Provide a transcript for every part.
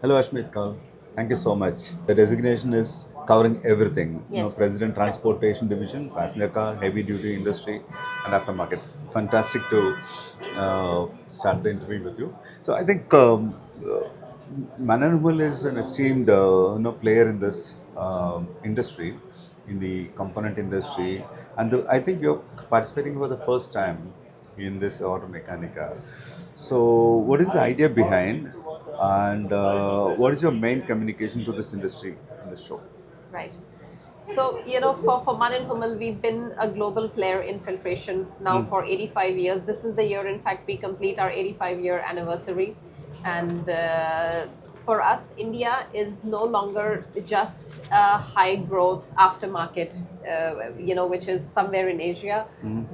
Hello, Hasmeet Kaur. Thank you so much. The designation is covering everything. Yes. President Transportation Division, passenger car, heavy duty industry, and aftermarket. Fantastic to start the interview with you. So I think MANN+HUMMEL is an esteemed player in this industry, in the component industry, and I think you're participating for the first time in this Automechanika. So, what is the idea behind, and what is your main communication to this industry in this show? Right. So, for MANN+HUMMEL, we've been a global player in filtration now for 85 years. This is the year, in fact, we complete our 85-year anniversary. And for us, India is no longer just a high growth aftermarket, which is somewhere in Asia,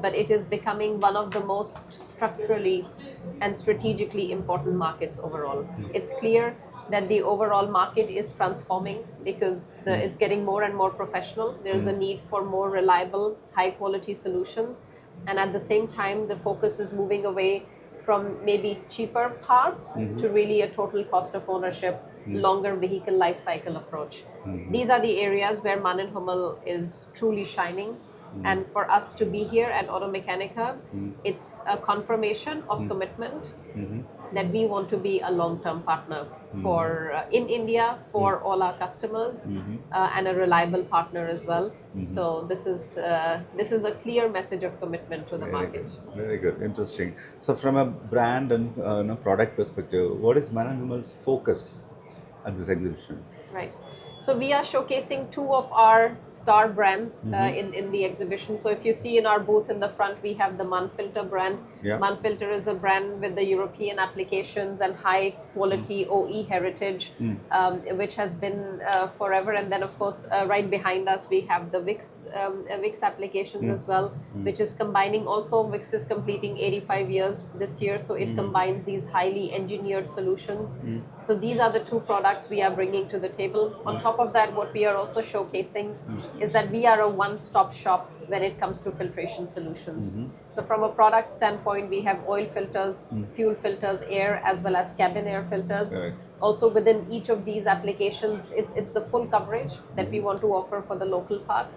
but it is becoming one of the most structurally and strategically important markets overall. It's clear that the overall market is transforming because it's getting more and more professional. There's a need for more reliable, high quality solutions. And at the same time, the focus is moving away from maybe cheaper parts to really a total cost of ownership, longer vehicle life cycle approach. These are the areas where MANN+HUMMEL is truly shining. And for us to be here at Automechanika, it's a confirmation of commitment that we want to be a long-term partner for in India for all our customers and a reliable partner as well. So this is a clear message of commitment to the market. Very good, interesting. So, from a brand and product perspective, what is MANN+HUMMEL's focus at this exhibition? Right. So we are showcasing two of our star brands in the exhibition. So if you see in our booth in the front, we have the MANN-FILTER brand. Yeah. MANN-FILTER is a brand with the European applications and high quality OE heritage, which has been forever. And then of course, right behind us, we have the WIX applications as well, which is combining also, WIX is completing 85 years this year. So it combines these highly engineered solutions. So these are the two products we are bringing to the table. On top of that, what we are also showcasing is that we are a one-stop shop when it comes to filtration solutions. So from a product standpoint, we have oil filters, fuel filters, air, as well as cabin air filters. Right. Also within each of these applications, it's the full coverage that we want to offer for the local park.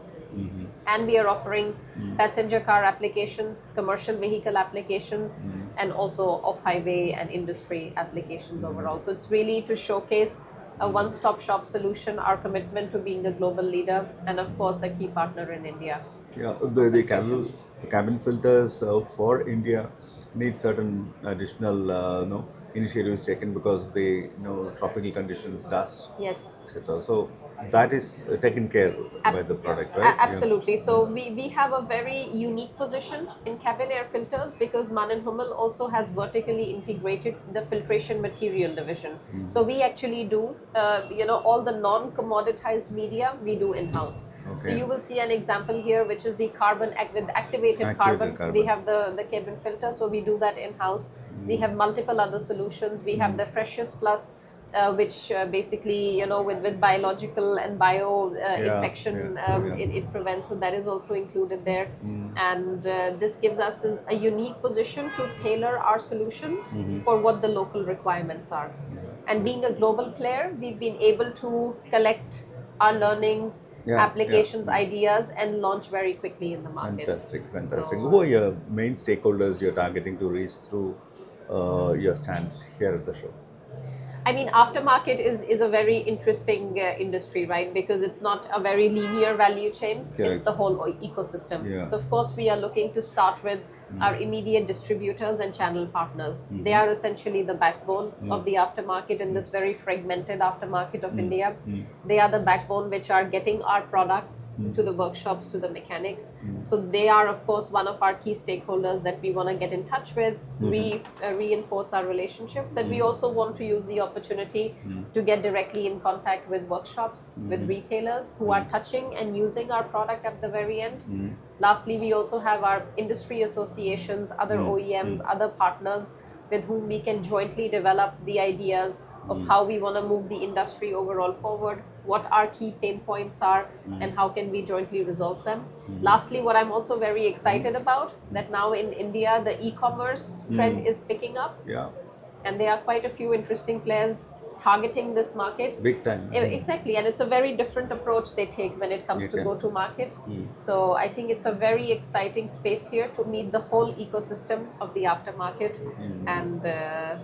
And we are offering passenger car applications, commercial vehicle applications, and also off-highway and industry applications overall. So it's really to showcase a one-stop shop solution, our commitment to being a global leader, and of course a key partner in India. Yeah, the cabin filters for India need certain additional initiatives taken because of the tropical conditions, dust, Yes. etc. So that is taken care by the product, right? Absolutely. So we have a very unique position in cabin air filters because MANN+HUMMEL also has vertically integrated the filtration material division. So we actually do, all the non-commoditized media we do in-house. So Okay. you will see an example here, which is the carbon with activated carbon. We have the cabin filter, so we do that in-house. We have multiple other solutions. We have the Freshest Plus, which basically, with biological and bio infection, it prevents. So that is also included there. And this gives us a unique position to tailor our solutions for what the local requirements are. And being a global player, we've been able to collect our learnings, applications, ideas, and launch very quickly in the market. Fantastic. So, Who are your main stakeholders you're targeting to reach through your stand here at the show? I mean, aftermarket is a very interesting industry, right? Because it's not a very linear value chain. Correct. It's the whole ecosystem. Yeah. So, of course, we are looking to start with our immediate distributors and channel partners. They are essentially the backbone of the aftermarket in this very fragmented aftermarket of India. They are the backbone which are getting our products to the workshops, to the mechanics. So they are, of course, one of our key stakeholders that we want to get in touch with, reinforce our relationship. But we also want to use the opportunity to get directly in contact with workshops, with retailers who are touching and using our product at the very end. Lastly, we also have our industry associations, other OEMs, other partners with whom we can jointly develop the ideas of how we want to move the industry overall forward, what our key pain points are, and how can we jointly resolve them. Lastly, what I'm also very excited about, that now in India, the e-commerce trend is picking up. Yeah. And there are quite a few interesting players targeting this market. Big time. Exactly, and it's a very different approach they take when it comes to Okay. go-to market. So I think it's a very exciting space here to meet the whole ecosystem of the aftermarket, and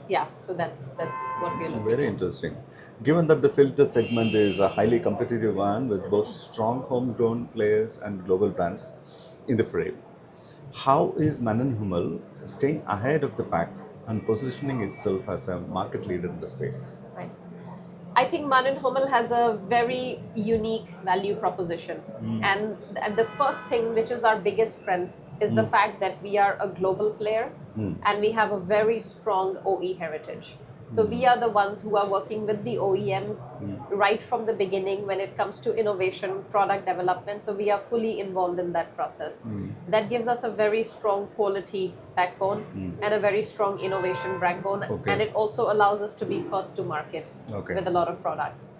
yeah, so that's what we're looking Very at. interesting. Given that the filter segment is a highly competitive one with both strong homegrown players and global brands in the fray, how is MANN+HUMMEL staying ahead of the pack and positioning itself as a market leader in the space? Right. I think MANN+HUMMEL has a very unique value proposition. And the first thing, which is our biggest strength, is the fact that we are a global player and we have a very strong OE heritage. So we are the ones who are working with the OEMs right from the beginning when it comes to innovation, product development. So we are fully involved in that process. That gives us a very strong quality backbone and a very strong innovation backbone. Okay. And it also allows us to be first to market Okay. with a lot of products.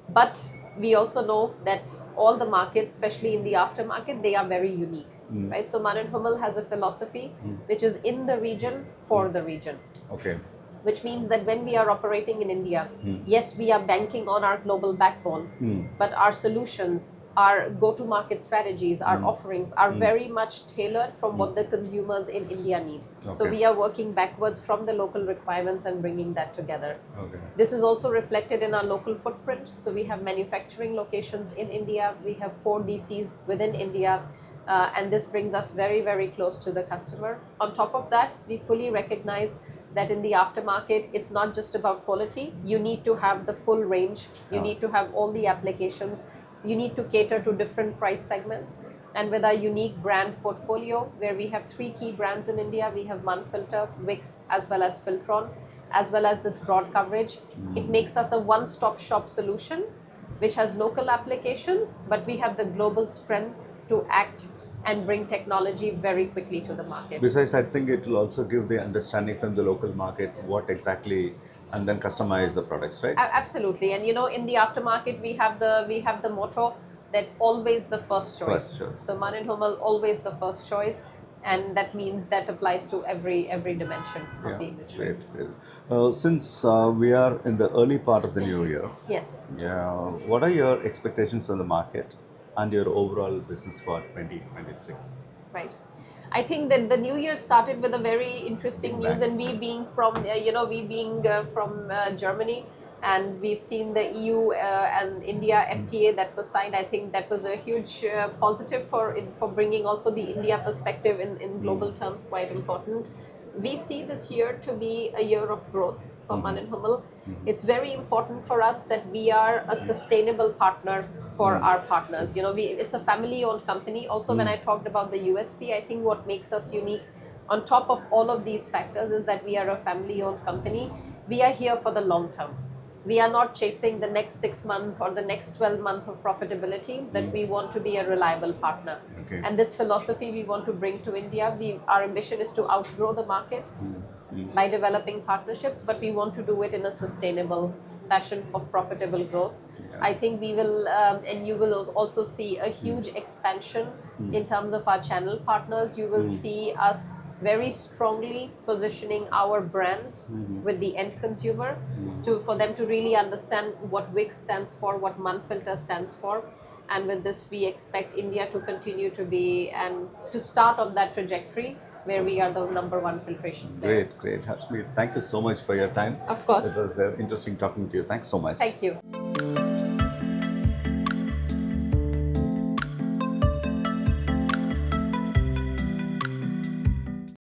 But we also know that all the markets, especially in the aftermarket, they are very unique, right? So MANN+HUMMEL has a philosophy which is in the region for the region. Okay. Which means that when we are operating in India, yes, we are banking on our global backbone, but our solutions, our go-to-market strategies, our offerings are very much tailored from what the consumers in India need. So Okay. we are working backwards from the local requirements and bringing that together. Okay. This is also reflected in our local footprint. So we have manufacturing locations in India, we have 4 DCs within India, and this brings us very, very close to the customer. On top of that, we fully recognize that in the aftermarket, it's not just about quality. You need to have the full range. You need to have all the applications. You need to cater to different price segments. And with our unique brand portfolio, where we have 3 key brands in India, we have MANN-FILTER, WIX, as well as Filtron, as well as this broad coverage. It makes us a one-stop shop solution, which has local applications, but we have the global strength to act and bring technology very quickly to the market. Besides, I think it will also give the understanding from the local market what exactly, and then customize the products, right? Absolutely, and you know, in the aftermarket, we have the motto that always the first choice. First choice. So MANN+HUMMEL always the first choice, and that means that applies to every dimension of the industry. Great, great. Since we are in the early part of the new year, Yes. what are your expectations from the market and your overall business for 2026? Right. I think that the new year started with a very interesting news, and we being from from Germany, and we've seen the EU and India FTA that was signed. I think that was a huge positive for bringing also the India perspective in global terms, quite important. We see this year to be a year of growth for MANN+HUMMEL. It's very important for us that we are a sustainable partner for our partners. You know, it's a family-owned company. Also, when I talked about the USP, I think what makes us unique, on top of all of these factors, is that we are a family-owned company. We are here for the long term. We are not chasing the next 6 months or the next 12 months of profitability, but we want to be a reliable partner. Okay. And this philosophy we want to bring to India. Our ambition is to outgrow the market by developing partnerships, but we want to do it in a sustainable fashion of profitable growth. I think we will, and you will also see a huge expansion in terms of our channel partners. You will see us very strongly positioning our brands with the end consumer for them to really understand what WIX stands for, what MANN-FILTER stands for. And with this, we expect India to continue to be and to start on that trajectory where we are the #1 filtration player. Great, great. Hasmeet, thank you so much for your time. Of course. It was interesting talking to you. Thanks so much. Thank you.